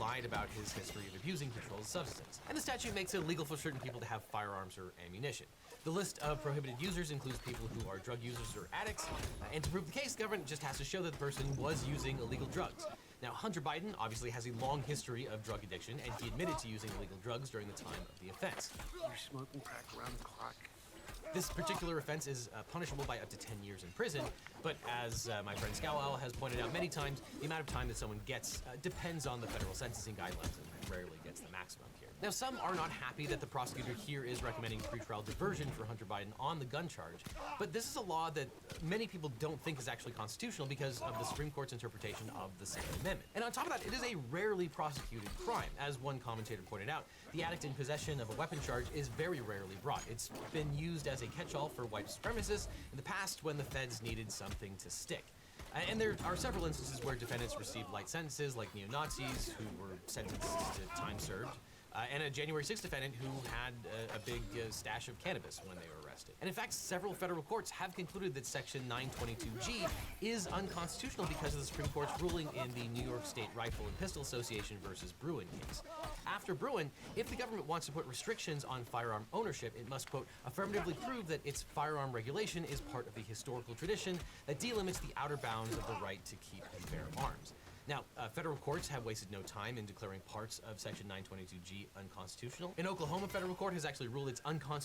lied about his history of abusing controlled substance. And the statute makes it illegal for certain people to have firearms or ammunition. The list of prohibited users includes people who are drug users or addicts, and to prove the case, the government just has to show that the person was using illegal drugs. Now, Hunter Biden obviously has a long history of drug addiction, and he admitted to using illegal drugs during the time of the offense. You're smoking crack around the clock. This particular offense is punishable by up to 10 years in prison, but as my friend Scowell has pointed out many times, the amount of time that someone gets depends on the federal sentencing guidelines and rarely gets the maximum here. Now, some are not happy that the prosecutor here is recommending pretrial diversion for Hunter Biden on the gun charge, but this is a law that many people don't think is actually constitutional because of the Supreme Court's interpretation of the Second Amendment. And on top of that, it is a rarely prosecuted crime. As one commentator pointed out, the addict in possession of a weapon charge is very rarely brought. It's been used as a catch-all for white supremacists in the past when the feds needed something to stick. And there are several instances where defendants received light sentences, like neo-Nazis who were sentenced to time served, and a January 6th defendant who had a big stash of cannabis when they were arrested. And in fact, several federal courts have concluded that Section 922G is unconstitutional because of the Supreme Court's ruling in the New York State Rifle and Pistol Association versus Bruin case. After Bruin, if the government wants to put restrictions on firearm ownership, it must, quote, affirmatively prove that its firearm regulation is part of the historical tradition that delimits the outer bounds of the right to keep and bear arms. Now, federal courts have wasted no time in declaring parts of Section 922G unconstitutional. In Oklahoma, federal court has actually ruled it's unconstitutional